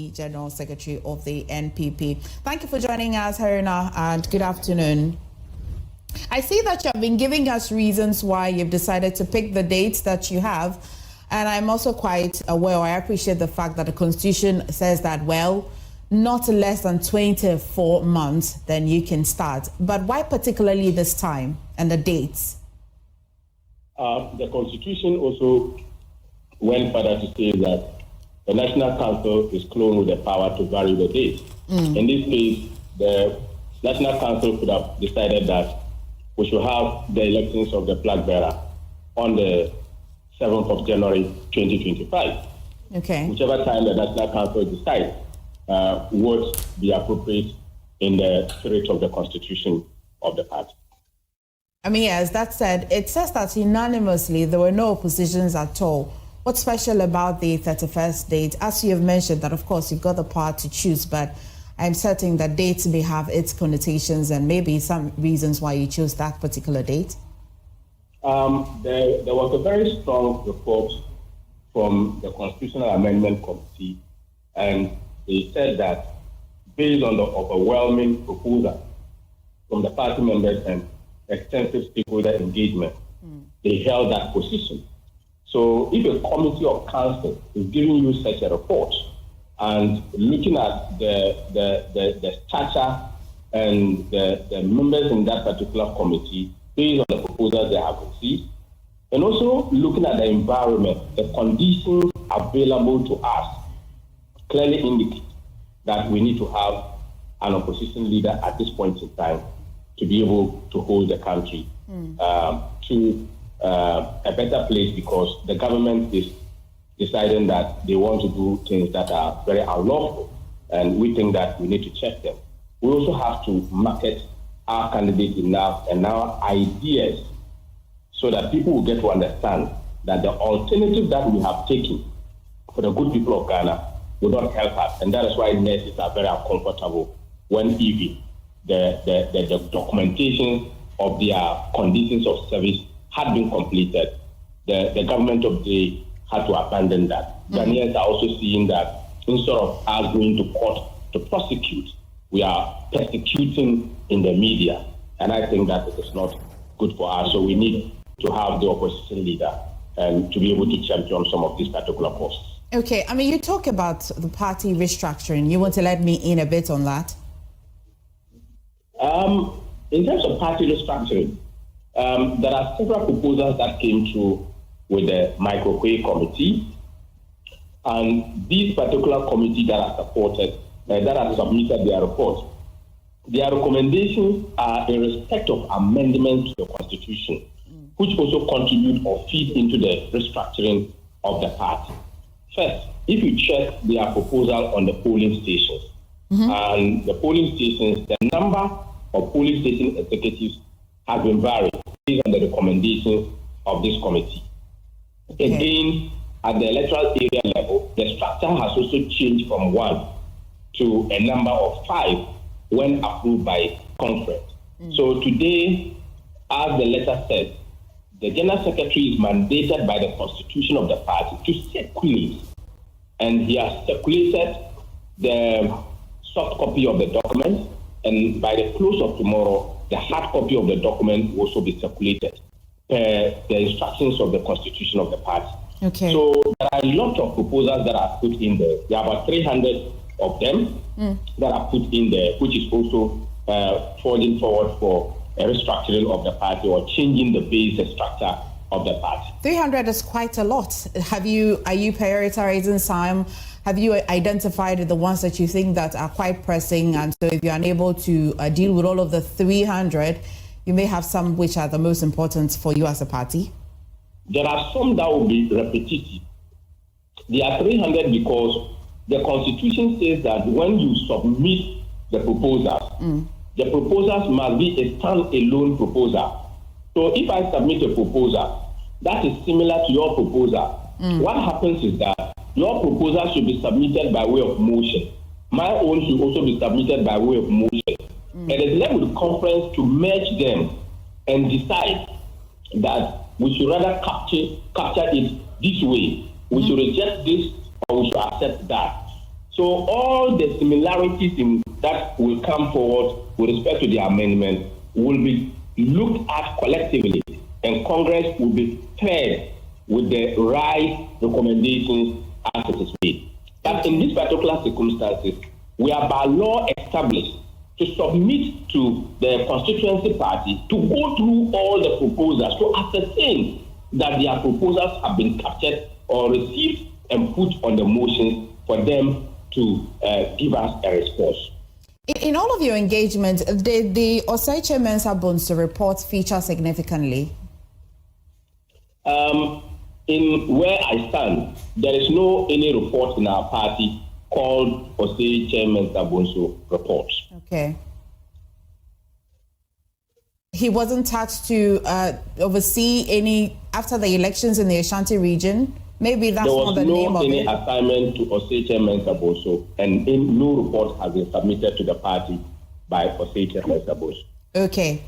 Party General Secretary of the NPP. Thank you for joining us, Haruna, and good afternoon. I see that you have been giving us reasons why you've decided to pick the dates that you have, and I'm also quite aware, I appreciate the fact that the Constitution says that, well, not less than 24 months, then you can start. But why particularly this time and the dates? The Constitution also went further to say that the National Council is clothed with the power to vary the date. In this case, the National Council could have decided that we should have the elections of the flag bearer on the 7th of January 2025. Okay. Whichever time the National Council decides would be appropriate in the spirit of the Constitution of the party. I mean, yes, that said, it says that unanimously there were no oppositions at all. What's special about the 31st date? As you have mentioned, that of course you've got the power to choose, but I'm certain that dates may have its connotations and maybe some reasons why you chose that particular date. There was a very strong report from the Constitutional Amendment Committee, and they said that based on the overwhelming proposal from the party members and extensive stakeholder engagement, they held that position. So if a committee of council is giving you such a report and looking at the stature and the members in that particular committee based on the proposals they have received, and also looking at the environment, the conditions available to us clearly indicate that we need to have an opposition leader at this point in time to be able to hold the country to a better place, because the government is deciding that they want to do things that are very unlawful, and we think that we need to check them. We also have to market our candidate enough and our ideas so that people will get to understand that the alternative that we have taken for the good people of Ghana will not help us, and that is why nurses are very uncomfortable when even the documentation of their conditions of service had been completed. The government of the day had to abandon that. Ghanaians are also seeing that instead of us going to court to prosecute, we are persecuting in the media, and I think that it is not good for us. So we need to have the opposition leader and to be able to champion some of these particular posts. Okay, I mean, you talk about the party restructuring. You want to let me in a bit on that? In terms of party restructuring, there are several proposals that came through with the Microcredit Committee, and these particular committees that are supported, that have submitted their report, their recommendations are in respect of amendments to the Constitution, which also contribute or feed into the restructuring of the party. First, if you check their proposal on the polling stations, and the polling stations, the number of polling station executives has been varied based on the recommendations of this committee. Okay. Again, at the electoral area level, the structure has also changed from 1 to a number of 5 when approved by conference. So today, as the letter says, the General Secretary is mandated by the Constitution of the party to circulate, and he has circulated the soft copy of the document, and by the close of tomorrow, the hard copy of the document will also be circulated per the instructions of the Constitution of the party. Okay. So there are a lot of proposals that are put in there. There are about 300 of them that are put in there, which is also falling forward for a restructuring of the party or changing the basic structure of the party. 300 is quite a lot. Are you prioritizing some? Have you identified the ones that you think that are quite pressing? And so if you're unable to deal with all of the 300, you may have some which are the most important for you as a party? There are some that will be repetitive. There are 300 because the Constitution says that when you submit the proposals, the proposals must be a stand-alone proposal. So if I submit a proposal that is similar to your proposal, what happens is that your proposal should be submitted by way of motion. My own should also be submitted by way of motion. And it's left with the conference to merge them and decide that we should rather capture it this way. We should reject this or we should accept that. So all the similarities that will come forward with respect to the amendment will be looked at collectively, and Congress will be fed with the right recommendations as it is made. But in these particular circumstances, we are by law established to submit to the constituency party to go through all the proposals to ascertain that their proposals have been captured or received and put on the motions for them to give us a response. In all of your engagement, did the Osei Mensa Bonsu report feature significantly? In where I stand, there is no any report in our party called Osei Mensa Bonsu report. Okay. He wasn't tasked to oversee any after the elections in the Ashanti region. Maybe that's not the name of it. There was no any assignment to Osei Mensa Bonsu, and no report has been submitted to the party by Osei Mensa Bonsu. Okay.